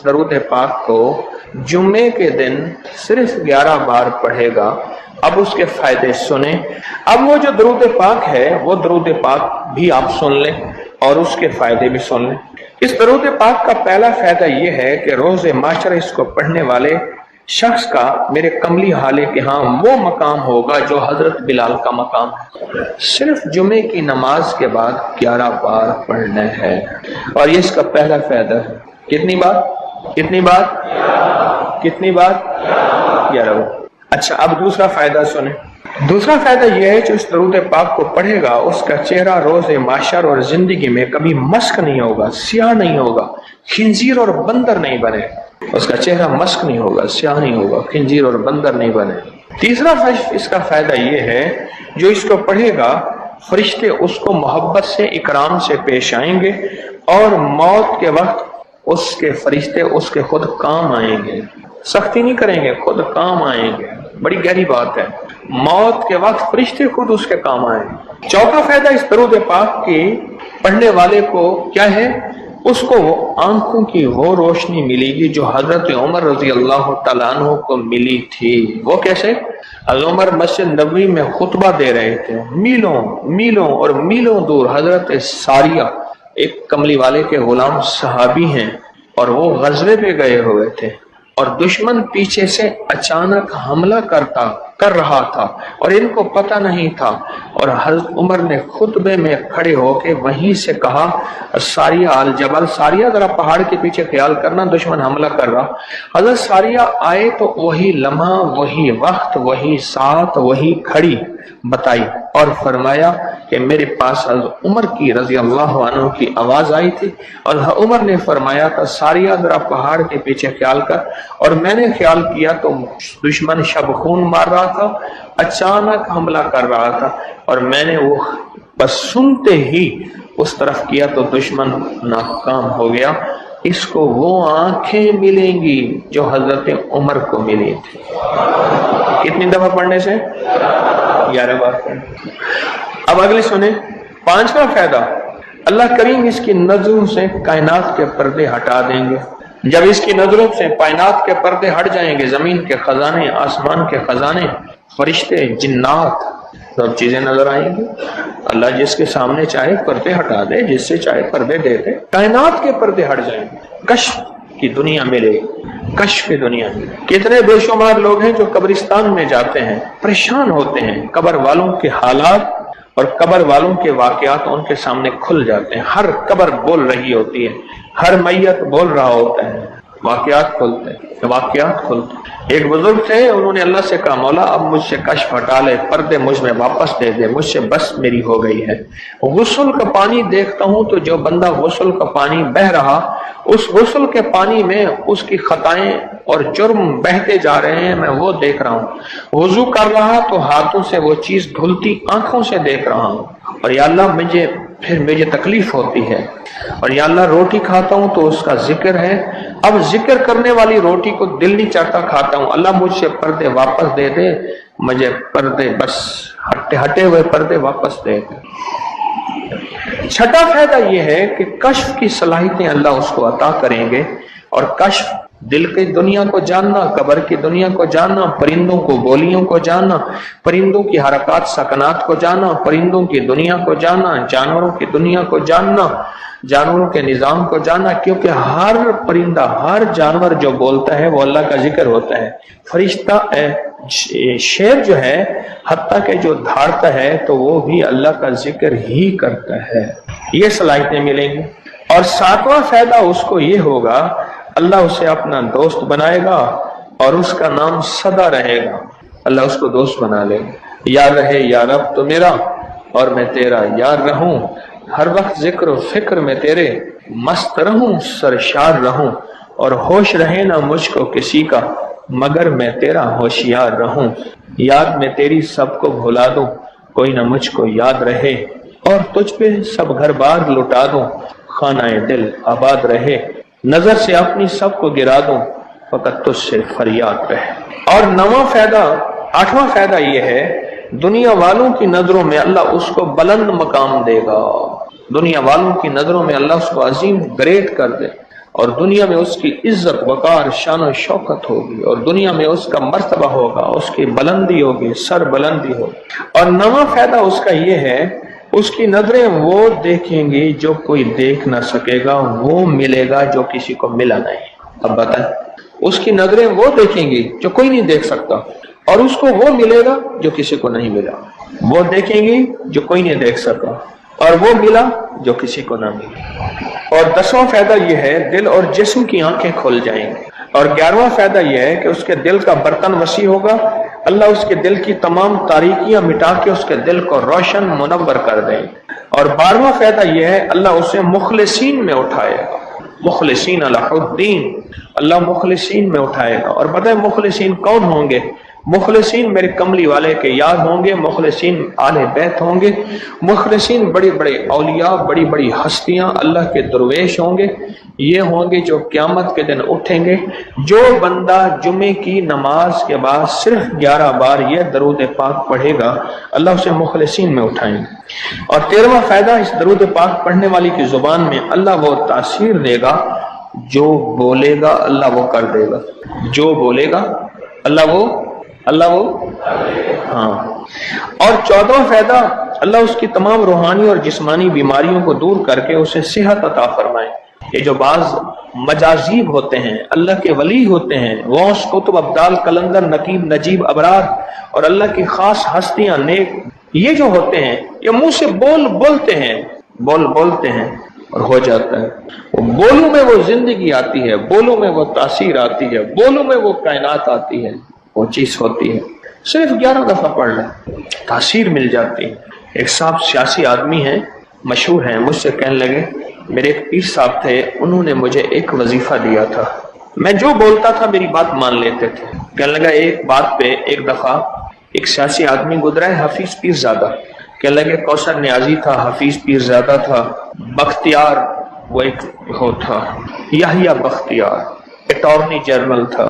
درود پاک کو جمعے کے دن صرف 11 بار پڑھے گا، اب اس کے فائدے سنیں۔ اب وہ جو درود پاک ہے وہ درود پاک بھی آپ سن لیں اور اس کے فائدے بھی سن لیں۔ اس درود پاک کا پہلا فائدہ یہ ہے کہ روز معاشرہ اس کو پڑھنے والے شخص کا میرے کملی حالے کے ہاں وہ مقام ہوگا جو حضرت بلال کا مقام ہے۔ صرف جمعے کی نماز کے بعد 11 بار پڑھنا ہے، اور یہ اس کا پہلا فائدہ ہے۔ کتنی بار؟ کتنی بار؟ کتنی بار؟ 11 بار۔ اچھا، اب دوسرا فائدہ سنیں۔ دوسرا فائدہ یہ ہے جو اس درود پاک کو پڑھے گا اس کا چہرہ روز محشر اور زندگی میں کبھی مسک نہیں ہوگا، سیاہ نہیں ہوگا، خنزیر اور بندر نہیں بنے۔ اس کا چہرہ مسک نہیں ہوگا، سیاہ نہیں ہوگا، خنزیر اور بندر نہیں بنے۔ تیسرا اس کا فائدہ یہ ہے جو اس کو پڑھے گا فرشتے اس کو محبت سے اکرام سے پیش آئیں گے، اور موت کے وقت اس کے فرشتے اس کے خود کام آئیں گے، سختی نہیں کریں گے، خود کام آئیں گے۔ بڑی گہری بات ہے، موت کے وقت فرشتے خود اس کے کام آئیں گے۔ چوتھا فائدہ اس درود پاک کی پڑھنے والے کو کیا ہے؟ اس کو وہ آنکھوں کی وہ روشنی ملے گی جو حضرت عمر رضی اللہ تعالیٰ عنہ کو ملی تھی۔ وہ کیسے؟ حضرت عمر مسجد نبوی میں خطبہ دے رہے تھے، میلوں میلوں اور میلوں دور حضرت ساریہ ایک کملی والے کے غلام صحابی ہیں، اور وہ غزوے پہ گئے ہوئے تھے، اور دشمن پیچھے سے اچانک حملہ کر رہا تھا اور ان کو پتہ نہیں تھا، اور حضرت عمر نے خطبے میں کھڑے ہو کے وہیں سے کہا ساریہ الجبل، ساریہ ذرا پہاڑ کے پیچھے خیال کرنا، دشمن حملہ کر رہا۔ حضرت ساریہ آئے تو وہی لمحہ، وہی وقت، وہی ساتھ، وہی کھڑی بتائی، اور فرمایا کہ میرے پاس حضرت عمر کی رضی اللہ عنہ کی آواز آئی تھی، اور عمر نے فرمایا تھا ساریہ ذرا پہاڑ کے پیچھے خیال کر، اور میں نے خیال کیا تو دشمن شب خون مار رہا تھا، اچانک حملہ کر رہا تھا، اور میں نے وہ بس سنتے ہی اس طرف کیا تو دشمن ناکام ہو گیا۔ اس کو وہ آنکھیں ملیں گی جو حضرت عمر کو ملی تھی۔ کتنی دفعہ پڑھنے سے؟ 11 بار پڑھنے۔ اب اگلی سنیں، پانچواں فائدہ، اللہ کریم اس کی نظروں سے کائنات کے پردے ہٹا دیں گے۔ جب اس کی نظروں سے کائنات کے پردے ہٹ جائیں گے، زمین کے خزانے، آسمان کے خزانے، فرشتے، جنات، سب چیزیں نظر آئیں گی۔ اللہ جس کے سامنے چاہے پردے ہٹا دے، جس سے چاہے پردے دے دے، کائنات کے پردے ہٹ جائیں گے، کشف کی دنیا ملے، کشف کی دنیا ملے۔ کتنے بے شمار لوگ ہیں جو قبرستان میں جاتے ہیں، پریشان ہوتے ہیں، قبر والوں کے حالات اور قبر والوں کے واقعات ان کے سامنے کھل جاتے ہیں۔ ہر قبر بول رہی ہوتی ہے، ہر میت بول رہا ہوتا ہے، واقعات کھلتے ہیں، واقعات کھلتے ہیں۔ ایک بزرگ تھے، انہوں نے اللہ سے کہا مولا اب مجھ سے کشف ہٹا لے، پردے مجھ میں واپس دے دے، مجھ سے بس میری ہو گئی ہے۔ غسل کا پانی دیکھتا ہوں تو جو بندہ غسل کا پانی بہ رہا، اس غسل کے پانی میں اس کی خطائیں اور جرم بہتے جا رہے ہیں، میں وہ دیکھ رہا ہوں۔ وضو کر رہا تو ہاتھوں سے وہ چیز دھلتی آنکھوں سے دیکھ رہا ہوں، اور یا اللہ مجھے تکلیف ہوتی ہے، اور یا اللہ روٹی کھاتا ہوں تو اس کا ذکر ہے، اب ذکر کرنے والی روٹی کو دل نہیں چاہتا کھاتا ہوں، اللہ مجھ سے پردے واپس دے دے، مجھے پردے بس ہٹے ہوئے پردے واپس دے دے۔ چھٹا فائدہ یہ ہے کہ کشف کی صلاحیتیں اللہ اس کو عطا کریں گے، اور کشف دل کی دنیا کو جاننا، قبر کی دنیا کو جاننا، پرندوں کو بولیوں کو جاننا، پرندوں کی حرکات سکنات کو جاننا، پرندوں کی دنیا کو جاننا، جانوروں کی دنیا کو جاننا، جانوروں کے نظام کو جاننا، کیونکہ ہر پرندہ، ہر جانور جو بولتا ہے وہ اللہ کا ذکر ہوتا ہے۔ فرشتہ شیر جو ہے حتیٰ کہ جو دھاڑتا ہے تو وہ بھی اللہ کا ذکر ہی کرتا ہے۔ یہ صلاحیتیں ملیں گی۔ اور ساتواں فائدہ اس کو یہ ہوگا، اللہ اسے اپنا دوست بنائے گا اور اس کا نام سدا رہے گا، اللہ اس کو دوست بنا لے گا۔ یاد رہے یا رب تو میرا اور میں تیرا یار رہوں، ہر وقت ذکر و فکر میں تیرے مست رہوں، سرشار رہوں، اور ہوش رہے نہ مجھ کو کسی کا مگر میں تیرا ہوشیار رہوں۔ یاد میں تیری سب کو بھلا دوں، کوئی نہ مجھ کو یاد رہے، اور تجھ پہ سب گھر بار لٹا دوں، خانہ دل آباد رہے، نظر سے اپنی سب کو گرا دوں، فقط تجھ سے فریاد رہے۔ اور آٹھواں فائدہ یہ ہے، دنیا والوں کی نظروں میں اللہ اس کو بلند مقام دے گا، دنیا والوں کی نظروں میں اللہ اس کو عظیم گریٹ کر دے۔ اور دنیا میں اس کی عزت وقار شان و شوکت ہوگی، اور دنیا میں اس کا مرتبہ ہوگا، اس کی بلندی ہوگی، سر بلندی ہوگی۔ اور نواں فائدہ اس کا یہ ہے، اس کی نظریں وہ دیکھیں گی جو کوئی دیکھ نہ سکے گا، وہ ملے گا جو کسی کو ملا نہیں۔ اب بتائیں، اس کی نظریں وہ دیکھیں گی جو کوئی نہیں دیکھ سکتا، اور اس کو وہ ملے گا جو کسی کو نہیں ملا۔ وہ دیکھیں گی جو کوئی نہیں دیکھ سکا، اور وہ ملا جو کسی کو نہ ملا۔ اور 10واں فائدہ یہ ہے، دل اور جسم کی آنکھیں کھل جائیں گی۔ اور 11واں فائدہ یہ ہے کہ اس کے دل کا برتن وسیع ہوگا، اللہ اس کے دل کی تمام تاریکیاں مٹا کے اس کے دل کو روشن منور کر دیں۔ اور 12واں فائدہ یہ ہے، اللہ اسے مخلصین میں اٹھائے گا، مخلصین علی الدین، اللہ مخلصین میں اٹھائے گا۔ اور پتہ ہے مخلصین کون ہوں گے؟ مخلصین میرے کملی والے کے یاد ہوں گے، مخلصین آل بیت ہوں گے، مخلصین بڑے بڑے اولیاء، بڑی بڑی ہستیاں، اللہ کے درویش ہوں گے۔ یہ ہوں گے جو قیامت کے دن اٹھیں گے۔ جو بندہ جمعے کی نماز کے بعد صرف 11 بار یہ درود پاک پڑھے گا، اللہ اسے مخلصین میں اٹھائیں گے۔ اور 13واں فائدہ، اس درود پاک پڑھنے والی کی زبان میں اللہ وہ تاثیر دے گا، جو بولے گا اللہ وہ کر دے گا، جو بولے گا اللہ وہ ہاں۔ اور 14واں فائدہ، اللہ اس کی تمام روحانی اور جسمانی بیماریوں کو دور کر کے اسے صحت عطا فرمائے۔ یہ جو بعض مجازیب ہوتے ہیں، اللہ کے ولی ہوتے ہیں، غوث، قطب، ابدال، قلندر، نقیب، نجیب، ابرار، اور اللہ کی خاص ہستیاں، نیک، یہ جو ہوتے ہیں یہ منہ سے بولتے ہیں اور ہو جاتا ہے۔ وہ بولوں میں وہ زندگی آتی ہے، بولوں میں وہ تاثیر آتی ہے، بولوں میں وہ کائنات آتی ہے، وہ چیز ہوتی ہے۔ صرف 11 دفعہ پڑھ لیں، تاثیر مل جاتی ہے۔ ایک صاحب سیاسی آدمی ہیں، مشہور ہیں، مجھ سے کہنے لگے، میرے ایک پیر صاحب تھے، انہوں نے مجھے ایک وظیفہ دیا تھا، میں جو بولتا تھا میری بات مان لیتے تھے۔ کہنے لگا ایک بات پہ ایک دفعہ ایک سیاسی آدمی گزرا ہے، حفیظ پیر زادہ، کہنے لگے کوثر نیازی تھا، حفیظ پیر زادہ تھا، بختیار وہ ایک ہو تھا، یحییٰ بختیار اٹارنی جنرل تھا،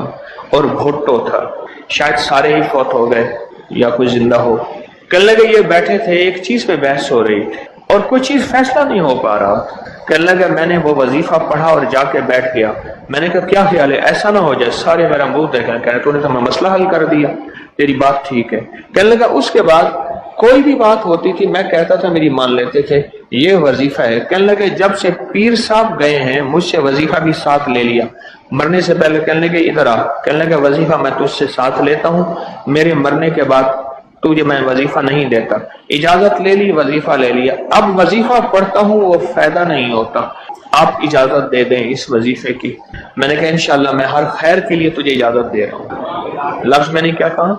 اور بھٹو تھا، شاید سارے ہی فوت ہو گئے یا کوئی زندہ ہو۔ کہنے لگے یہ بیٹھے تھے، ایک چیز پہ بحث ہو رہی تھی اور کوئی چیز فیصلہ نہیں ہو پا رہا۔ کہنے لگا میں نے وہ وظیفہ پڑھا اور جا کے بیٹھ گیا۔ میں نے کہا کیا خیال ہے، ایسا نہ ہو جائے سارے میرا منہ دیکھیں، کہہ رہے تو نے تو میں مسئلہ حل کر دیا، تیری بات ٹھیک ہے۔ کہنے لگا اس کے بعد کوئی بھی بات ہوتی تھی میں کہتا تھا میری مان لیتے تھے، یہ وظیفہ ہے۔ کہنے لگے جب سے پیر صاحب گئے ہیں مجھ سے وظیفہ بھی ساتھ لے لیا، مرنے سے پہلے کہنے لگے ادھر آ، کہنے لگے وظیفہ میں تجھ سے ساتھ لیتا ہوں، میرے مرنے کے بعد تجھے میں وظیفہ نہیں دیتا۔ اجازت لے لی، وظیفہ لے لیا، اب وظیفہ پڑھتا ہوں وہ فائدہ نہیں ہوتا، آپ اجازت دے دیں اس وظیفے کی۔ میں نے کہا انشاءاللہ میں ہر خیر کے لیے تجھے اجازت دے رہا ہوں۔ لفظ میں نے کیا کہا؟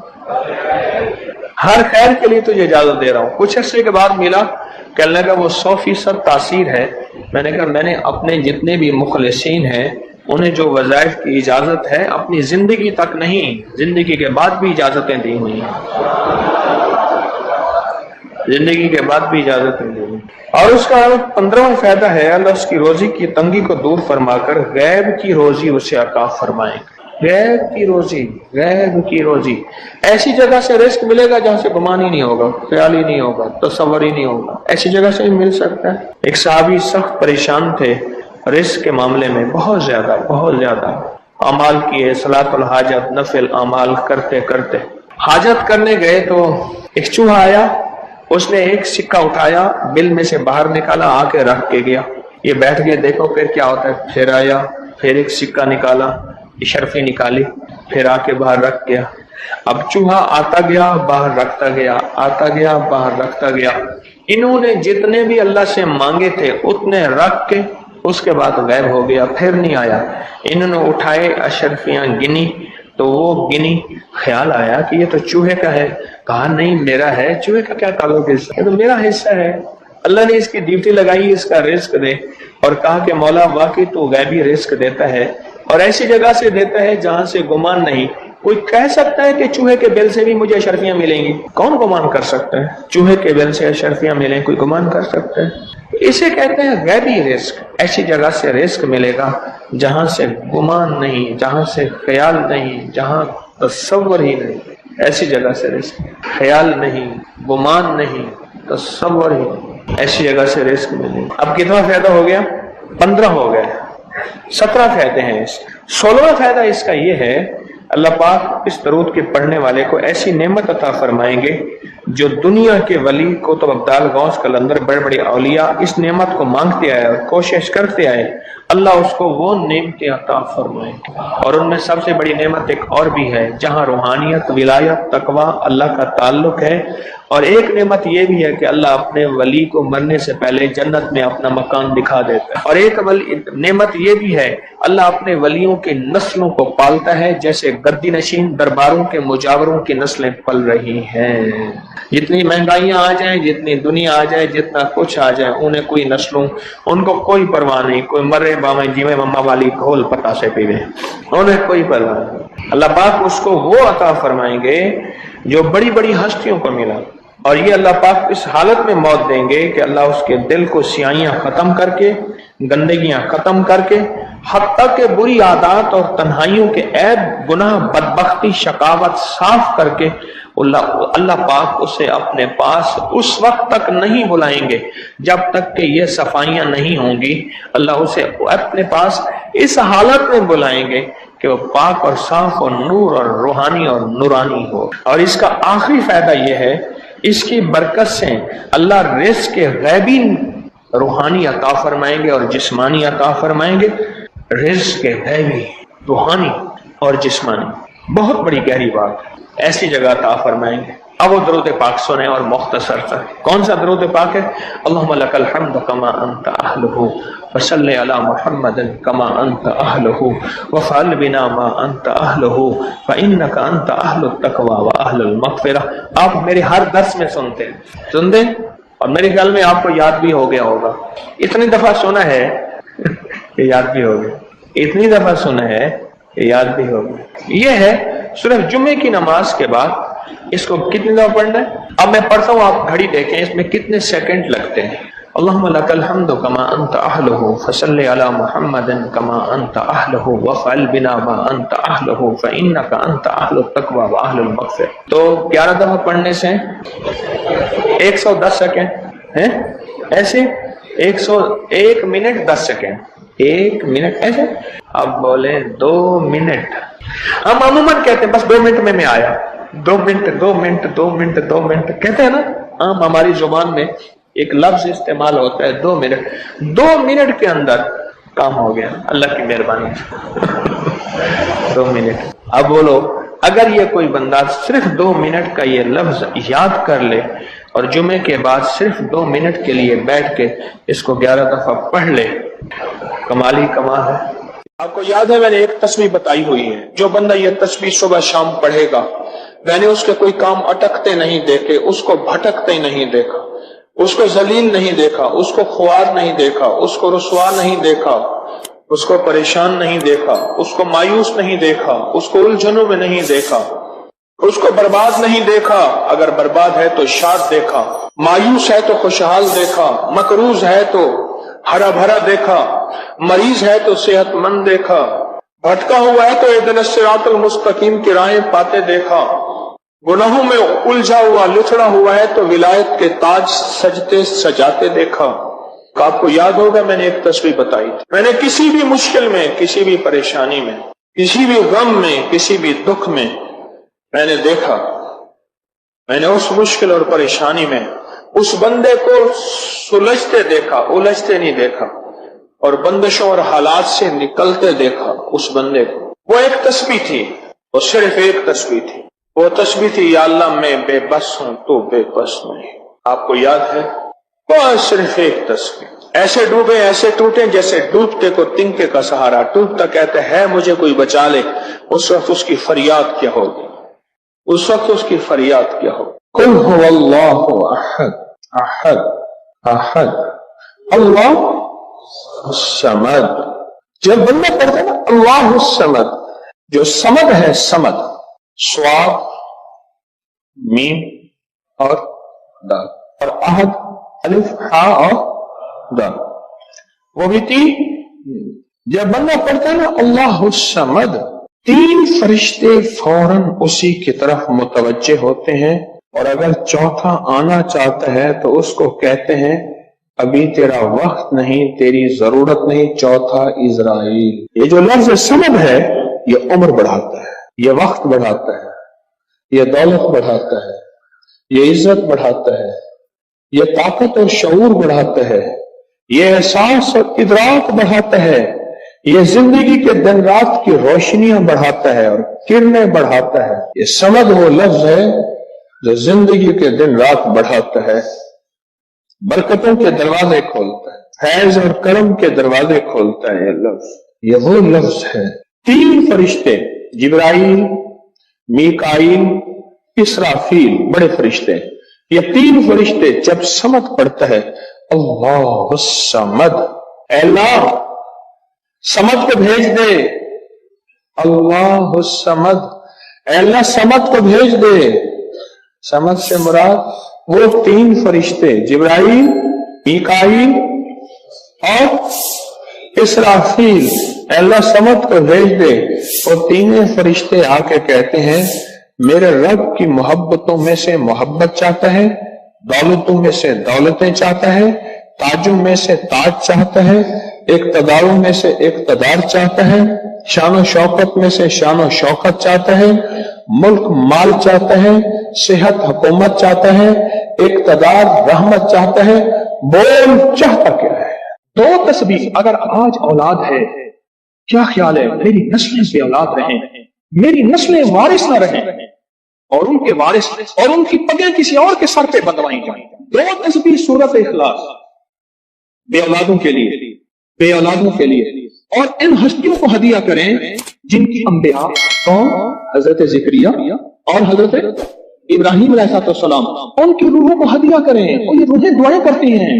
ہر خیر کے لیے تجھے اجازت دے رہا ہوں۔ کچھ عرصے کے بعد ملا، کہنے لگا وہ 100% تاثیر ہے۔ میں نے کہا میں نے اپنے جتنے بھی مخلصین ہیں انہیں جو وظائف کی اجازت ہے اپنی زندگی تک نہیں، زندگی کے بعد بھی اجازتیں دی ہوئی ہیں، زندگی کے بعد بھی اجازتیں دی ہوئی۔ اور اس کا 15واں فائدہ ہے، اللہ اس کی روزی کی تنگی کو دور فرما کر غیب کی روزی اسے عطا فرمائے گا۔ غیب کی روزی، غیب کی روزی، ایسی جگہ سے رزق ملے گا جہاں سے گمان ہی نہیں ہوگا، خیال ہی نہیں ہوگا، تصور ہی نہیں ہوگا، ایسی جگہ سے مل سکتا ہے۔ ایک صحابی سخت پریشان تھے رزق کے معاملے میں، بہت زیادہ اعمال کیے، صلاۃ الحاجت، نفل اعمال کرتے کرتے حاجت کرنے گئے تو ایک چوہا آیا، اس نے ایک سکہ اٹھایا، بل میں سے باہر نکالا، آ کے رکھ کے گیا۔ یہ بیٹھ گئے دیکھو پھر کیا ہوتا ہے، پھر آیا، پھر ایک سکہ نکالا، اشرفی نکالی، پھر آ کے باہر رکھ گیا۔ اب چوہا آتا گیا باہر رکھتا گیا، آتا گیا باہر رکھتا گیا۔ انہوں نے جتنے بھی اللہ سے مانگے تھے اتنے رکھ کے اس کے بعد غائب ہو گیا، پھر نہیں آیا۔ انہوں نے اٹھائے اشرفیاں گنی تو وہ گنی، خیال آیا کہ یہ تو چوہے کا ہے، کہا نہیں میرا ہے، چوہے کا کیا تعلق ہے، یہ تو میرا حصہ ہے، اللہ نے اس کی ڈیوٹی لگائی اس کا رزق دے، اور کہا کہ مولا واقعی تو غیبی رزق دیتا ہے اور ایسی جگہ سے دیتا ہے جہاں سے گمان نہیں۔ کوئی کہہ سکتا ہے کہ چوہے کے بل سے بھی مجھے اشرفیاں ملیں گی؟ کون گمان کر سکتا ہے چوہے کے بل سے اشرفیاں ملیں؟ کوئی گمان کر سکتا ہے؟ اسے کہتے ہیں غیبی رزق۔ ایسی جگہ سے رزق ملے گا جہاں سے گمان نہیں، جہاں سے خیال نہیں، جہاں تصور ہی نہیں، ایسی جگہ سے رزق، خیال نہیں، گمان نہیں، تصور ہی نہیں، ایسی جگہ سے رزق ملے گا۔ اب کتنا فائدہ ہو گیا؟ 15 ہو گئے۔ 17 فائدے ہیں اس 16واں فائدہ اس کا یہ ہے، اللہ پاک اس درود کے پڑھنے والے کو ایسی نعمت عطا فرمائیں گے جو دنیا کے ولی قطب ابدال غوث قلندر بڑے بڑے اولیاء اس نعمت کو مانگتے آئے اور کوشش کرتے آئے، اللہ اس کو وہ نعمتیں عطا فرمائیں گے۔ اور ان میں سب سے بڑی نعمت ایک اور بھی ہے جہاں روحانیت، ولایت، تقوی، اللہ کا تعلق ہے، اور ایک نعمت یہ بھی ہے کہ اللہ اپنے ولی کو مرنے سے پہلے جنت میں اپنا مکان دکھا دیتا ہے، اور ایک نعمت یہ بھی ہے اللہ اپنے ولیوں کی نسلوں کو پالتا ہے جیسے گدی نشین درباروں کے مجاوروں کی نسلیں پل رہی ہیں۔ جتنی مہنگائیاں آ جائیں، جتنی دنیا آ جائے، جتنا کچھ آ جائے، انہیں کوئی نسلوں ان کو کوئی پرواہ نہیں، کوئی مرے باویں جیویں مما والی گھول پتا سے پیوے، انہیں کوئی پرواہ نہیں۔ اللہ پاک اس کو وہ عطا فرمائیں گے جو بڑی بڑی ہستیوں کو ملا، اور یہ اللہ پاک اس حالت میں موت دیں گے کہ اللہ اس کے دل کو سیاہیاں ختم کر کے، گندگیاں ختم کر کے، حتیٰ کہ بری عادات اور تنہائیوں کے عیب، گناہ، بدبختی، شقاوت صاف کر کے اللہ پاک اسے اپنے پاس اس وقت تک نہیں بلائیں گے جب تک کہ یہ صفائیاں نہیں ہوں گی۔ اللہ اسے اپنے پاس اس حالت میں بلائیں گے کہ وہ پاک اور صاف اور نور اور روحانی اور نورانی ہو۔ اور اس کا آخری فائدہ یہ ہے، اس کی برکت سے اللہ رزق کے غیبی روحانی عطا فرمائیں گے اور جسمانی عطا فرمائیں گے۔ رزق کے غیبی روحانی اور جسمانی، بہت بڑی گہری بات، ایسی جگہ عطا فرمائیں گے۔ اب وہ درود پاک سنیں اور مختصر تر کون سا درود پاک ہے؟ اللہم لک الحمد کما انت اہلہ وصلی علی محمد کما انت اہلہ وفعل بنا ما انت اہلہ فانک انت اہل التقوی واہل المغفرہ۔ آپ میرے ہر درس میں سنتے اور میرے خیال میں آپ کو یاد بھی ہو گیا ہوگا، اتنی دفعہ سنا ہے کہ یاد بھی ہو گیا، اتنی دفعہ سنا ہے کہ یاد بھی ہو گیا۔ یہ ہے صرف جمعے کی نماز کے بعد اس کو کتنی دفعہ پڑھنا ہے؟ اب میں پڑھتا ہوں، آپ گھڑی دیکھیں اس میں کتنے سیکنڈ لگتے ہیں۔ اللہم لک الحمد کما انت اہلہ فصلی علی محمد کما انت اہلہ وفعل بنا ما انت اہلہ فانک انت اہل التقوی واہل المغفرہ۔ تو 11 دفعہ پڑھنے سے 110 سیکنڈ ہیں، ایسے 101 منٹ 10 سیکنڈ، 1 منٹ ایسے۔ اب بولے 2 منٹ، ہم عموماً کہتے ہیں بس 2 منٹ میں آیا، 2 منٹ 2 منٹ 2 منٹ 2 منٹ کہتے ہیں نا، عام ہماری زبان میں ایک لفظ استعمال ہوتا ہے 2 منٹ۔ 2 منٹ کے اندر کام ہو گیا اللہ کی مہربانی سے۔ 2 منٹ۔ اب بولو اگر یہ کوئی بندہ صرف 2 منٹ کا یہ لفظ یاد کر لے اور جمعے کے بعد صرف 2 منٹ کے لیے بیٹھ کے اس کو 11 دفعہ پڑھ لے، کمال ہی کمال ہے۔ آپ کو یاد ہے میں نے ایک تسبیح بتائی ہوئی ہے، جو بندہ یہ تسبیح صبح شام پڑھے گا، میں نے اس کے کوئی کام اٹکتے نہیں دیکھے، اس کو بھٹکتے نہیں دیکھا، اس کو ذلیل نہیں دیکھا، اس کو خوار نہیں دیکھا، اس کو رسوا نہیں دیکھا، اس کو پریشان نہیں دیکھا، اس کو مایوس نہیں دیکھا، اس کو الجھنوں میں نہیں دیکھا، اس کو برباد نہیں دیکھا، اگر برباد ہے تو شاد دیکھا، مایوس ہے تو خوشحال دیکھا، مقروض ہے تو ہرا بھرا دیکھا، مریض ہے تو صحت مند دیکھا، بھٹکا ہوا ہے تو اہدنا الصراط المستقیم کی راہیں پاتے دیکھا، گناہوں میں الجھا ہوا لچڑا ہوا ہے تو ولایت کے تاج سجتے سجاتے دیکھا۔ آپ کو یاد ہوگا میں نے ایک تسبیح بتائی تھی، میں نے کسی بھی مشکل میں، کسی بھی پریشانی میں، کسی بھی غم میں، کسی بھی دکھ میں میں نے دیکھا، میں نے اس مشکل اور پریشانی میں اس بندے کو سلجھتے دیکھا، الجھتے نہیں دیکھا، اور بندشوں اور حالات سے نکلتے دیکھا اس بندے کو۔ وہ ایک تسبیح تھی، وہ صرف ایک تسبیح تھی، وہ تسبیح تھی یا اللہ میں بے بس ہوں تو بے بس نہیں۔ آپ کو یاد ہے؟ بس صرف ایک تسبیح، ایسے ڈوبے ایسے ٹوٹے جیسے ڈوبتے کو تنکے کا سہارا، ٹوٹتا کہتے ہے مجھے کوئی بچا لے، اس وقت اس کی فریاد کیا ہوگی، اس وقت اس کی فریاد کیا ہوگی؟ قل هو اللہ احد احد احد اللہ الصمد۔ جب بندہ پڑھتا ہے نا اللہ الصمد، جو صمد ہے، صمد صاد میم اور دال، اور احد الف ہا اور دال، وہ بھی 3۔ جب بندہ پڑھتا ہے نا اللہ الصمد، 3 فرشتے فوراً اسی کی طرف متوجہ ہوتے ہیں، اور اگر چوتھا آنا چاہتا ہے تو اس کو کہتے ہیں ابھی تیرا وقت نہیں، تیری ضرورت نہیں۔ چوتھا اسرائیل، یہ جو لفظ سمد ہے یہ عمر بڑھاتا ہے، یہ وقت بڑھاتا ہے، یہ دولت بڑھاتا ہے، یہ عزت بڑھاتا ہے، یہ طاقت اور شعور بڑھاتا ہے، یہ احساس اور ادراک بڑھاتا ہے، یہ زندگی کے دن رات کی روشنیاں بڑھاتا ہے اور کرنیں بڑھاتا ہے۔ یہ سمد وہ لفظ ہے جو زندگی کے دن رات بڑھاتا ہے، برکتوں کے دروازے کھولتا ہے، فیض اور کرم کے دروازے کھولتا ہے۔ یہ لفظ، یہ وہ لفظ ہے۔ تین فرشتے، جبرائیل، میکائیل، اسرافیل، بڑے فرشتے، یہ تین فرشتے جب سمد پڑھتا ہے، اللہ الصمد، اے اللہ سمد کو بھیج دے، اللہ الصمد، اے اللہ سمد کو بھیج دے۔ سمد سے مراد وہ تین فرشتے، جبرائیل، میکائیل اور اسرافیل، اے اللہ سمد کو بھیج دے۔ اور تینوں فرشتے آ کے کہتے ہیں میرے رب کی محبتوں میں سے محبت چاہتا ہے، دولتوں میں سے دولتیں چاہتا ہے، تاجوں میں سے تاج چاہتا ہے، اقتداروں میں سے اقتدار چاہتا ہے، شان و شوکت میں سے شان و شوکت چاہتا ہے، ملک مال چاہتا ہے، صحت حکومت چاہتا ہے، اقتدار رحمت چاہتا ہے۔ بول چاہتا کیا ہے؟ دو تسبیح۔ اگر آج اولاد ہے، کیا خیال ہے میری نسلیں بے اولاد رہیں، میری نسلیں وارث نہ رہیں، اور ان کے وارث اور ان کی پگیں کسی اور کے سر پہ بندوائی جائیں۔ دو تسبیح سورت اخلاص، بے اولادوں کے لیے، بے اولادوں کے لیے، اور ان ہستیوں کو ہدیہ کریں جن کی انبیاء کون؟ حضرت زکریا اور حضرت ابراہیم علیہ السلام، ان کی روحوں کو ہدیہ کریں۔ اور یہ روحیں دعائیں کرتی ہیں،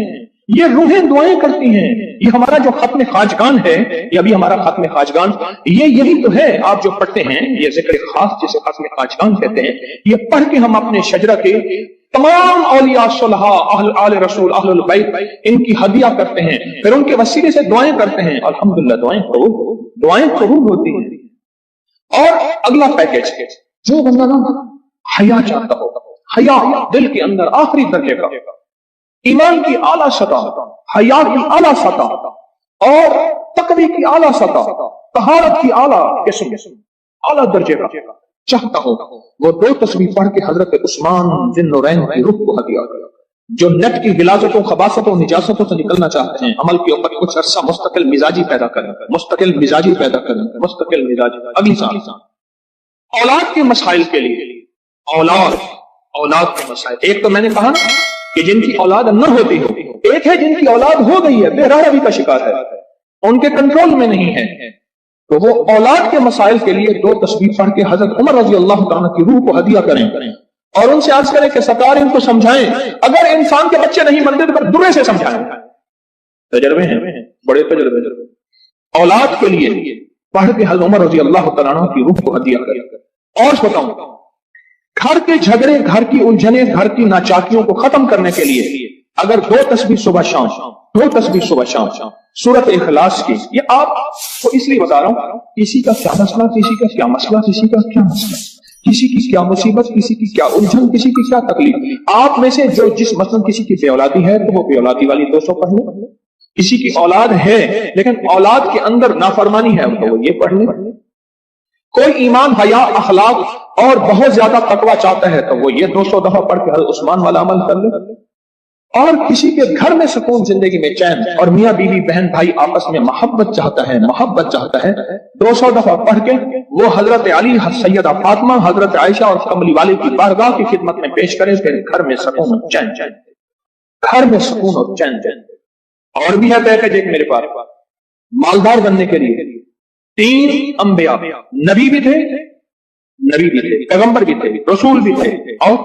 یہ روحیں دعائیں کرتی ہیں۔ یہ ہمارا جو ختم خواجگان ہے، یہ ابھی ہمارا ختم خواجگان، یہ یہی تو ہے آپ جو پڑھتے ہیں، یہ ذکر خاص جسے ختم خواجگان کہتے ہیں۔ یہ پڑھ کے ہم اپنے شجرہ کے تمام اولیاء صلحاء، اہل آل رسول، اہل البیت، ان کی ہدیہ کرتے ہیں، پھر ان کے وسیلے سے دعائیں کرتے ہیں۔ الحمدللہ دعائیں قبول ہوتی ہیں۔ اور اگلا پیکج، جو بندہ حیا چاہتا ہو، حیا دل کے اندر آخری درجے کا، ایمان کی اعلیٰ سطح، حیا کی اعلیٰ سطح اور تقوی کی اعلیٰ سطح، طہارت کی اعلیٰ قسم، اعلیٰ درجے کا چاہتا ہو، وہ دو تسبیح پڑھ کے حضرت عثمان ذی النورین کی روح کو ہدیہ کرے۔ جو نیٹ کی غلاظتوں، خباثتوں، نجاستوں سے نکلنا چاہتے ہیں، عمل کے اوپر کچھ عرصہ مستقل مزاجی پیدا کریں، مستقل مزاجی پیدا کریں، مستقل مزاجی۔ اگلی سال اولاد کے مسائل کے لیے، اولاد کے مسائل، ایک تو میں نے کہا کہ جن کی اولاد نہ ہوتی ہو، ایک ہے جن کی اولاد ہو گئی ہے، بہرہ روی کا شکار ہے، ان کے کنٹرول میں نہیں ہے، تو وہ اولاد کے مسائل کے لیے دو تسبیح پڑھ کے حضرت عمر رضی اللہ تعالیٰ کی روح کو ہدیہ کریں اور ان سے عرض کریں کہ سرکار ان کو سمجھائیں، اگر انسان کے بچے نہیں بنتے تو پھر درے سے سمجھائیں۔ تجربے ہیں، بڑے تجربے۔ اولاد کے لیے پڑھ کے حضرت عمر رضی اللہ تعالیٰ کی روح کو ہدیہ کریں۔ اور بتاؤں، گھر کے جھگڑے، گھر کی الجھنیں، گھر کی ناچاکیوں کو ختم کرنے کے لیے اگر دو تسبیح صبح شام، دو تسبیح صبح شام سورت اخلاص کی، یہ آپ کو اس لیے بتا رہا ہوں، کسی کا کیا مسئلہ، کسی کا کیا مسئلہ، کسی کا کیا مسئلہ، کسی کی کیا مصیبت، کسی کی کیا الجھن، کسی کی کیا تکلیف، آپ میں سے جو جس مثلا کسی کی بے اولادی ہے تو وہ بے اولادی والی 200 پڑھ لیں، کسی کی اولاد ہے لیکن اولاد کے اندر نافرمانی ہے تو وہ یہ پڑھ لیں، کوئی ایمان، حیا، اخلاق اور بہت زیادہ تقوی چاہتا ہے تو وہ یہ 200 دفعہ پڑھ کے حضرت عثمان والا عمل کر لے، اور کسی کے گھر میں سکون، زندگی میں چین، اور میاں بیوی بہن بھائی آپس میں محبت چاہتا ہے، محبت چاہتا ہے، 200 دفعہ پڑھ کے وہ حضرت علی، سیدہ فاطمہ، حضرت عائشہ اور کملی والے کی بارگاہ کی خدمت میں پیش کرے، پھر گھر میں سکون اور چین، گھر میں سکون اور چین۔ اور بھی ہے پیکج ایک میرے پاس، مالدار بننے کے لیے 3 انبیاء، نبی بھی تھے، پیغمبر بھی تھے، رسول بھی تھے، اور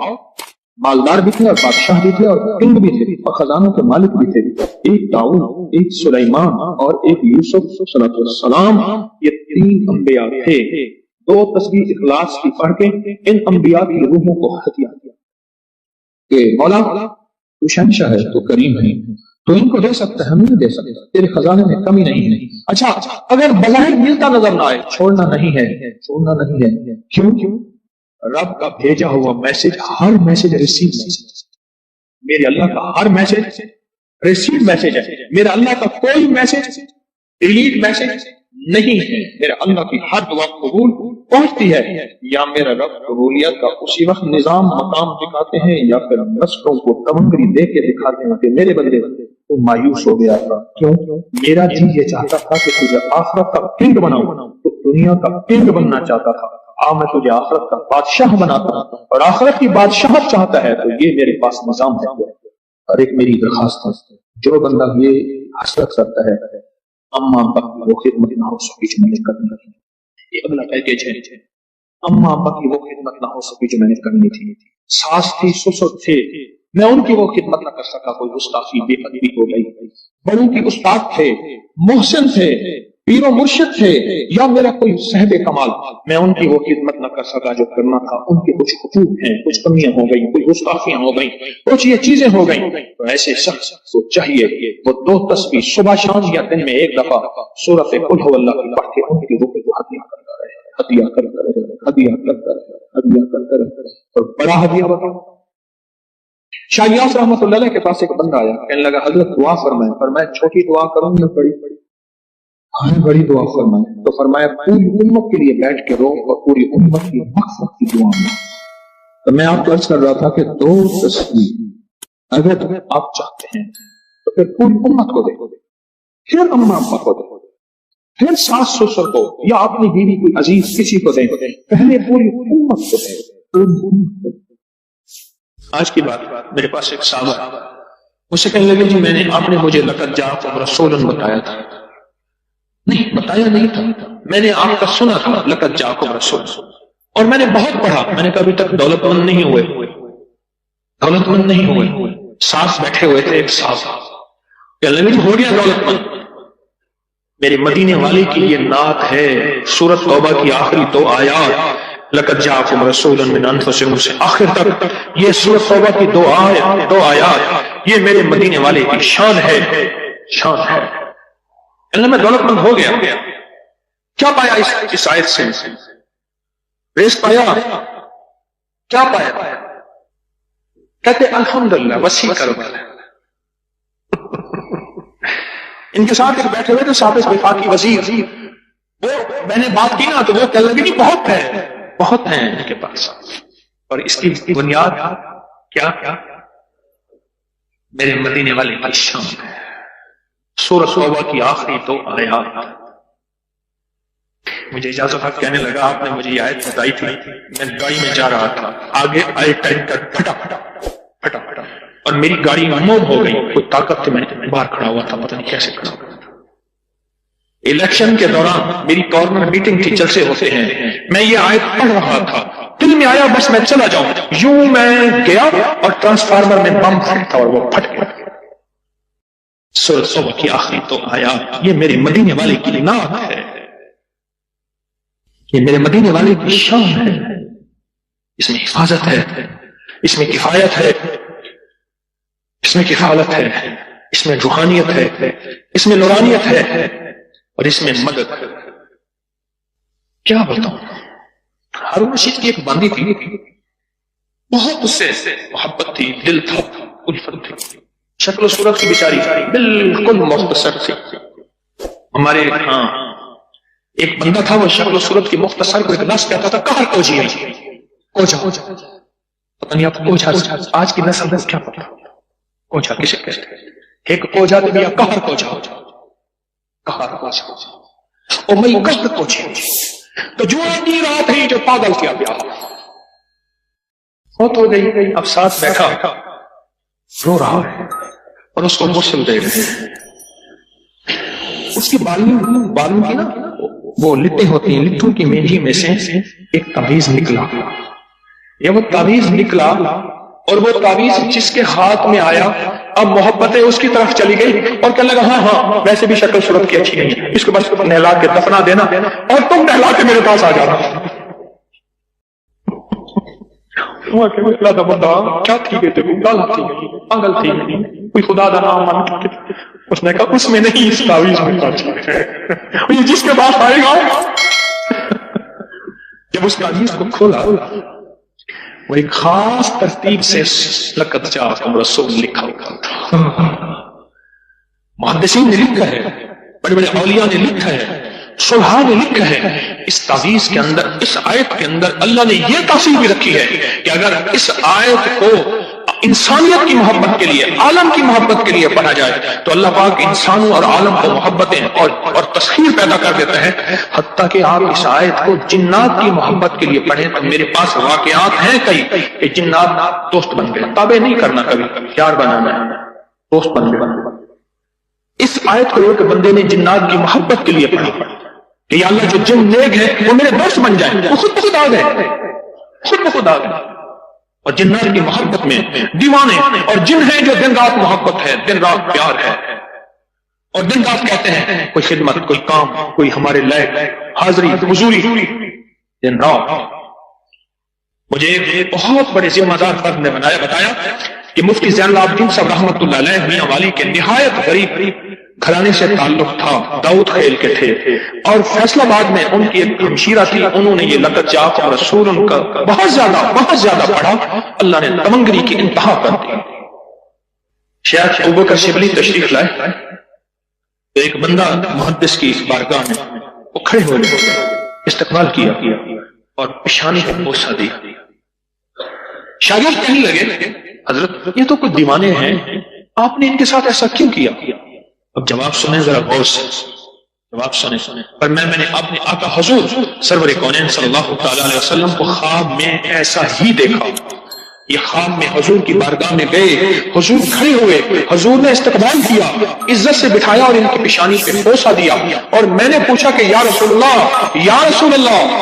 مالدار بھی تھے، اور بادشاہ بھی تھے، اور کنگ بھی تھے، اور خزانوں کے مالک بھی تھے، ایک داؤد، ایک سلیمان اور ایک یوسف صلی اللہ علیہ وسلم، یہ 3 انبیاء تھے۔ 2 تسبیح اخلاص کی پڑھ کے ان انبیاء کی روحوں کو ہدیہ کیا کہ مولا تو شہنشاہ ہے، تو کریم ہے، تو ان کو دے سکتا ہے، ہم نہیں دے سکتا، تیرے خزانے میں کمی نہیں ہے۔ اچھا اگر بظاہر ملتا نظر نہ آئے، چھوڑنا نہیں ہے، چھوڑنا نہیں ہے۔ کیوں؟ رب کا بھیجا ہوا میسج، ہر میسج ریسیو، میرے اللہ کا ہر میسج ریسیو میسج ہے. میرا اللہ کا کوئی میسج ڈیلیٹ میسج نہیں ہے. میرا اللہ کی ہر دعا قبول پہنچتی ہے. یا میرا رب قبولیت کا اسی وقت نظام مقام دکھاتے ہیں یا پھر رسٹوں کو تمنگری دے کے دکھاتے ہیں کہ میرے بندے تو مایوس ہو گیا تھا. کیوں؟ میرا جی یہ چاہتا تھا کہ تجھے آخرت کا کنگ بناؤں، تو دنیا کا کنگ بننا چاہتا تھا. میں تجھے آخرت کا بادشاہ بناتا ہوں اور آخرت کی بادشاہت چاہتا ہے تو یہ میرے پاس نظام ہے. اور ایک میری درخواست ہے، جو بندہ یہ حسرت کرتا ہے اما ابا کی وہ خدمت نہ ہو سکی جو میں نے کرنی تھی. یہ اگلا پیکیج ہے. اما ابا کی وہ خدمت نہ ہو سکی جو میں نے کرنی تھی. ساس تھی، سسر تھے، میں ان کی وہ خدمت نہ کر سکا. کوئی گستاخی بے ادبی ہو گئی. بڑوں کی استاد تھے، محسن تھے، پیر و مرشد تھے، یا میرا کوئی صاحب کمال، میں ان کی وہ خدمت نہ کر سکا جو کرنا تھا. ان کے کچھ حقوق ہیں، کچھ کمیاں ہو گئی، کچھ گستاخیاں ہو گئی، کچھ یہ چیزیں ہو گئیں. تو ایسے شخص کو چاہیے وہ 2 تسبیح صبح شام یا دن میں 1 دفعہ سورۃ قل هو اللہ کی پڑھ کے ان کی روح کو ہدیہ کرتا رہے، ہدیہ کرتا رہے، ہدیہ کرتا رہے، ہدیہ کرتا رہے. اور بڑا ہدیہ بتاؤ، شاہ یاس رحمۃ اللہ علیہ کے پاس ایک بندہ آیا، کہنے لگا حضرت دعا فرمائیں. فرمایا چھوٹی دعا کروں یا بڑی؟ بڑی دعا فرمائیں. تو فرمایا پوری امت کے لیے بیٹھ کے رو اور پوری امت کی مغفرت کی دعا میں. تو میں آپ کو عرض کر رہا تھا کہ 2 تسبیح اگر آپ چاہتے ہیں تو پھر پوری امت کو دے، پھر اما ابا کو دے، پھر ساس سسر کو یا اپنی بیوی کوئی عزیز کسی کو دیں، پہلے پوری امت کو دے. آج کی بات، میرے پاس ایک صحابہ مجھ سے کہنے لگے جی میں نے آپ نے مجھے لقد جاءکم رسول بتایا تھا. نہیں بتایا نہیں تھا، میں نے آپ کا سنا تھا لقد جاءکم رسول، اور میں نے بہت پڑھا. میں نے کبھی تک دولت مند نہیں ہوئے، دولت مند نہیں ہوئے. ساتھ بیٹھے ہوئے تھے ایک صاحب، کہنے لگے ہو گیا دولت مند. میرے مدینے والے کی یہ نعت ہے، سورۃ توبہ کی آخری 2 آیات لقد جاءکم رسول من انفسکم سے آخر تک یہ سورۃ توبہ کی 2 آیات یہ میرے مدینے والے کی شان ہے، شان ہے. اللہ میں دولت مند ہو گیا. کیا پایا اس آیت سے؟ ریس پایا؟ کیا پایا؟ کہتے الحمدللہ وسیع کرو. ان کے ساتھ ایک بیٹھے ہوئے تھے صاحب وفاقی وزیر، وہ میں نے بات کی نا تو وہ کہنے لگے نہیں بہت ہے، بہت ہیں ان کے پاس. اور اس کی بنیاد کیا؟ میرے مدینے والے کی شان ہے. سورۃ توبہ کی آخری 2 آیات. مجھے اجازت ہے، کہنے لگا آپ نے مجھے یہ آیت بتائی تھی، میں گاڑی میں جا رہا تھا، آگے آئے ٹینکر پھٹا پھٹا پھٹا اور میری گاڑی موم ہو گئی. کوئی طاقت تھی، میں باہر کھڑا ہوا تھا، پتہ نہیں کیسے کھڑا ہوا تھا. الیکشن کے دوران میری کارنر میٹنگ تھی، جلسے ہوتے ہیں، میں یہ آیت پڑھ رہا تھا، دل میں آیا بس میں چلا جاؤں. یوں میں گیا اور ٹرانسفارمر میں بم پھٹا اور وہ پھٹ گیا. سورۃ توبہ کی آخری 2 آیات یہ میرے مدینے والے کی نعت ہے، یہ میرے مدینے والے کی شان ہے. اس میں حفاظت ہے، اس میں کفایت ہے، اس میں کفالت ہے، اس میں روحانیت ہے، اس میں نورانیت ہے اور اس میں مدد. کیا بتاؤں، ہارون رشید کی ایک باندی تھی، بہت اس سے محبت تھی، دل تھا، الفت تھی. شکل و صورت کی بیچاری بالکل مختصر تھی. ہمارے ہاں ایک بندہ تھا، وہ شکل و صورت کی مختصر کو ایک لفظ کہتا تھا کہر کوجی. کوجا، پتہ نہیں آپ کوجا آج کی نسل کو کیا پتا کوجا کسے کہتے ہیں. ایک کوجا تو بیا کہر کوجا، کہر کوجا او میں کہر کوجی. تو جو کی رات ہے جو پاگل کیا گیا موت ہو گئی. اب ساتھ بیٹھا رو رہا ہے اور اس کو غسل دے رہے ہیں. اس کی بالوں کی نا وہ لٹیں ہوتی ہیں، لٹوں کی مینجی میں سے ایک تعویذ نکلا. یہ وہ تعویذ نکلا اور وہ تعویذ جس کے ہاتھ میں آیا اب محبتیں اس کی طرف چلی گئی اور کہنے لگا ہاں ویسے بھی شکل صورت کی اچھی نہیں ہے، اس کو بس نہلا کے دفنا دینا اور تم نہلا کے میرے پاس آ جانا. کیا تھی بیٹے پاگل تھی، کوئی خدا دا نام مان. اس نے کہا اس میں نہیں، اس تعویذ میں یہ جس کے پاس آئے گا. جب اس تعویذ کو کھولا وہ ایک خاص ترتیب سے لقد جاءکم رسول لکھا ہوا تھا. محدثین نے لکھا ہے، بڑے بڑے اولیاء نے لکھا ہے، صلحاء نے لکھا ہے، اس تعویذ کے اندر، اس آیت کے اندر اللہ نے یہ تاثیر بھی رکھی ہے کہ اگر اس آیت کو انسانیت کی محبت کے لیے، عالم کی محبت کے لیے پڑھا جائے تو اللہ پاک انسانوں اور عالم کو محبتیں اور تسخیر پیدا کر دیتا ہے، حتیٰ کہ آپ اس آیت کو جنات کی محبت کے لیے پڑھیں تو میرے پاس واقعات ہیں کئی کہ جنات دوست بن گئے، تابع نہیں کرنا، کبھی پیار بنانا ہے، دوست بن گئے۔ اس آیت کو ایک بندے نے جنات کی محبت کے لیے پڑھی کہ یا اللہ جو جن نیک ہے وہ میرے دوست بن جائیں، وہ خود بخود آ گئے، خود بخود آ گئے، اور جنات کی محبت میں دیوانے، اور جن ہیں جو دن رات محبت ہے، دن رات پیار ہے، اور دن رات کہتے ہیں کوئی خدمت، کوئی کام، کوئی ہمارے لائق حاضری حضوری، دن رات۔ مجھے ایک بہت بڑے ذمہ دار فرد نے بتایا کہ مفتی زین العابدین صاحب رحمۃ اللہ علیہ میاں والی کے نہایت غریب گھرانے سے تعلق تھا، داؤد خیل کے تھے، اور فیصل آباد میں ان کی ایک ہمشیرہ تھی، انہوں نے یہ لقب جاپ اور رسول ان کا بہت زیادہ پڑھا، اللہ نے تمنگری کی انتہا کر دی۔ شیخ ابوبکر شبلی تشریف لائے، ایک بندہ محدث کی بارگاہ میں وہ کھڑے ہوئے، استقبال کیا اور پیشانی پر بوسہ دی۔ شاگرد کہنے لگے حضرت یہ تو کچھ دیوانے ہیں، آپ نے ان کے ساتھ ایسا کیوں کیا؟ اب جواب سنیں ذرا غور سے، جواب سنیں۔ پر میں نے اپنے آقا حضور سرور کونین صلی اللہ تعالی علیہ وسلم کو خواب میں ایسا ہی دیکھا۔ یہ خواب میں حضور کی بارگاہ میں گئے، حضور کھڑے ہوئے، حضور نے استقبال کیا، عزت سے بٹھایا اور ان کی پیشانی پہ بوسہ دیا، اور میں نے پوچھا کہ یا رسول اللہ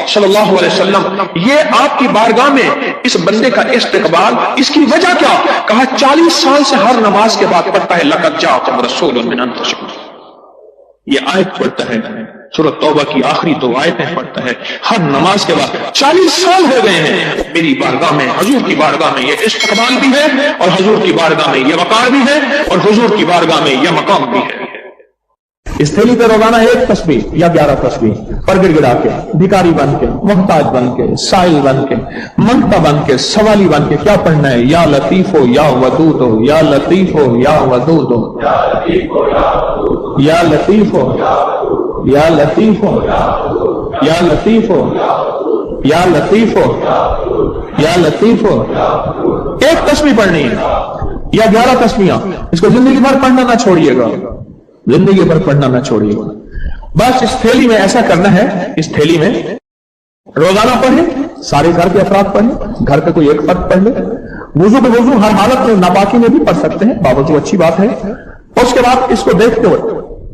صلی اللہ علیہ وسلم، یہ آپ کی بارگاہ میں اس بندے کا استقبال، اس کی وجہ کیا؟ کہا 40 سال سے ہر نماز کے بعد پڑھتا ہے لقد جاءکم رسول من انفسکم، یہ آیت پڑھتا ہے، سورۃ توبہ کی آخری 2 آیتیں پڑھتا ہے ہر نماز کے بعد۔ 40 سال ہو گئے ہیں میری بارگاہ میں، حضور کی بارگاہ میں یہ استقبال بھی ہے، اور حضور کی بارگاہ میں یہ وقار بھی ہے، اور حضور کی بارگاہ میں یہ مقام بھی ہے۔ اس تھیلی پہ روزانہ 1 تسبیح یا 11 تسبیح پر گڑ گڑا کے، بھکاری بن کے، محتاج بن کے، سائل بن کے، منگتا بن کے، سوالی بن کے کیا پڑھنا ہے؟ یا لطیف ہو یا ودود ہو، یا لطیف ہو یا ودود ہو، یا لطیف ہو یا لطیف ہو، یا لطیف ہو یا لطیف ہو یا لطیف ہو۔ 1 تسبیح پڑھنی ہے یا 11 تسبیحاں، اس کو زندگی بھر پڑھنا نہ چھوڑیے گا، زندگی بھر پڑھنا نہ چھوڑیے گا۔ بس اس تھیلی میں ایسا کرنا ہے، اس تھیلی میں روزانہ پڑھیں، سارے گھر کے افراد پڑھیں، گھر کا کوئی ایک فرد پڑھ لے، وضو پہ وضو ہر حالت میں ناپاکی میں بھی پڑھ سکتے ہیں، باوضو اچھی بات ہے، اور اس کے بعد اس کو دیکھتے ہوئے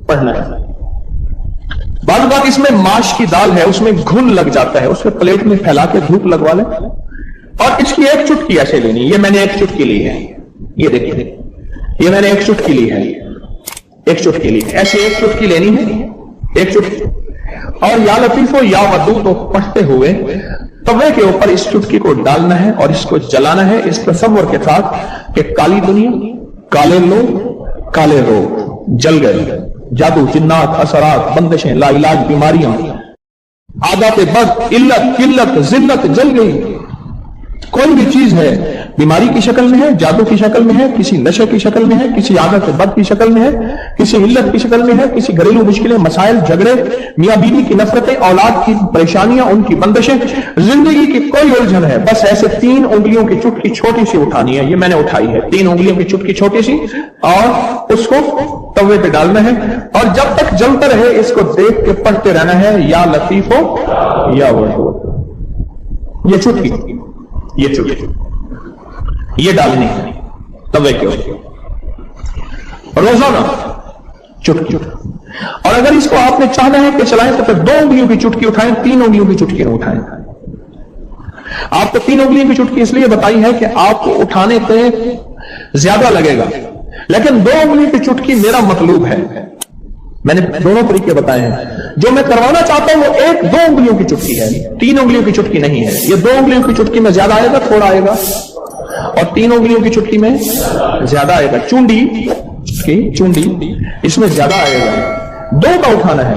پڑھنا ہے۔ بعض بات اس میں ماش کی دال ہے، اس میں گھن لگ جاتا ہے، اس میں پلیٹ میں پھیلا کے دھوپ لگوا لیں، اور اس کی 1 چٹکی ایسے لینی، یہ میں نے 1 چٹکی لی ہے، یہ دیکھیے یہ میں نے 1 چٹکی لی ہے، 1 چٹکی لی ہے، ایسے 1 چٹکی لینی ہے، 1 چٹکی، اور یا لطیف ہو یا ودود ہو پڑھتے ہوئے توے کے اوپر اس چٹکی کو ڈالنا ہے اور اس کو جلانا ہے، اس تصور کے ساتھ کہ کالی دنیا، کالے لوگ، کالے روگ جل گئے، جادو، جنات، اثرات، بندشیں، لا علاج بیماریاں، عادات بد، علت، قلت، ذلت جل گئی۔ کوئی بھی چیز ہے بیماری کی شکل میں ہے، جادو کی شکل میں ہے، کسی نشے کی شکل میں ہے، کسی عادت بد کی شکل میں ہے، کسی علت کی شکل میں ہے، کسی گھریلو مشکلیں، مسائل، جھگڑے، میاں بیوی کی نفرتیں، اولاد کی پریشانیاں، ان کی بندشیں، زندگی کی کوئی الجھن ہے، بس ایسے 3 انگلیوں کی چٹکی چھوٹی سی اٹھانی ہے، یہ میں نے اٹھائی ہے، 3 انگلیوں کی چٹکی چھوٹی سی، اور اس کو توے پہ ڈالنا ہے، اور جب تک جلتا رہے اس کو دیکھ کے پڑھتے رہنا ہے، یا لطیف ہو یا ودود، یہ چٹکی، یہ چٹکی یہ ڈالنی ہے توے کے اوپر روزانہ چٹکی۔ اور اگر اس کو آپ نے چاہنا ہے کہ چلائیں تو پھر 2 انگلیوں کی چٹکی اٹھائیں، 3 انگلیوں کی چٹکی نہ اٹھائیں۔ آپ کو 3 انگلیوں کی چٹکی اس لیے بتائی ہے کہ آپ کو اٹھانے پہ زیادہ لگے گا، لیکن 2 انگلیوں کی چٹکی میرا مطلوب ہے، میں نے دونوں طریقے بتائے ہیں۔ جو میں کروانا چاہتا ہوں وہ 1-2 انگلیوں کی چٹکی ہے، 3 انگلیوں کی چٹکی نہیں ہے۔ یہ 2 انگلیوں کی چٹکی میں زیادہ آئے گا، تھوڑا آئے گا، اور 3 انگلیوں کی چٹکی میں زیادہ آئے گا۔ چونڈی اس میں زیادہ آئے گا، 2 کا اٹھانا ہے،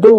2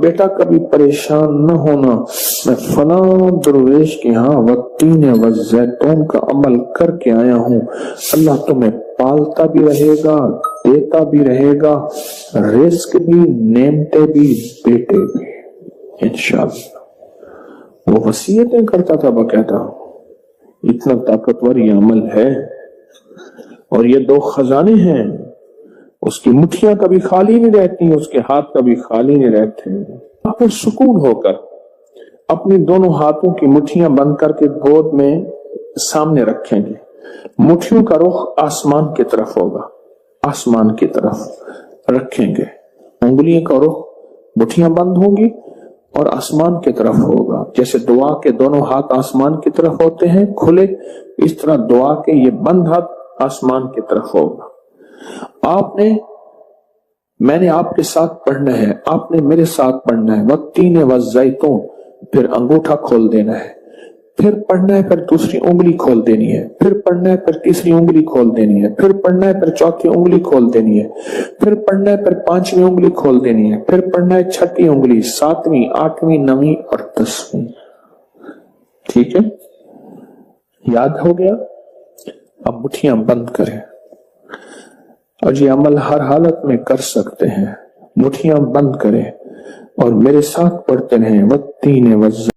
بیٹا کبھی پریشان نہ ہونا، میں فلاں درویش کے ہاں والتین والزیتون کا عمل کر کے آیا ہوں، اللہ تمہیں پالتا بھی رہے گا، دیتا بھی رہے گا، رزق بھی، نعمتیں بھی، بیٹے بھی انشاءاللہ۔ وہ وصیتیں کرتا تھا باقاعدہ، اتنا طاقتور یہ عمل ہے، اور یہ دو خزانے ہیں، اس کی مٹھیاں کبھی خالی نہیں رہتی، اس کے ہاتھ کبھی خالی نہیں رہتے۔ آپ سکون ہو کر اپنی دونوں ہاتھوں کی مٹھیاں بند کر کے گود میں سامنے رکھیں گے، مٹھیوں کا رخ آسمان کی طرف ہوگا، آسمان کی طرف رکھیں گے، انگلیوں کا رخ، مٹھیاں بند ہوں گی اور آسمان کی طرف ہوگا، جیسے دعا کے دونوں ہاتھ آسمان کی طرف ہوتے ہیں کھلے، اس طرح دعا کے یہ بند ہاتھ آسمان کی طرف ہوگا۔ میں نے آپ کے ساتھ پڑھنا ہے، آپ نے میرے ساتھ پڑھنا ہے، والتین والزیتون، پھر انگوٹھا کھول دینا ہے، پھر پڑھنا ہے، پھر دوسری انگلی کھول دینی ہے، پھر پڑھنا ہے، پھر تیسری انگلی کھول دینی ہے، پھر پڑھنا ہے، پھر چوتھی انگلی کھول دینی ہے، پھر پڑھنا ہے، پھر پانچویں انگلی کھول دینی ہے، پھر پڑھنا ہے چھٹی انگلی، ساتویں، آٹھویں، نویں اور 10ویں۔ ٹھیک ہے، یاد ہو گیا؟ اب مٹھیاں بند کریں، اور یہ عمل ہر حالت میں کر سکتے ہیں، مٹھیاں بند کریں اور میرے ساتھ پڑھتے رہیں، والتین والزیتون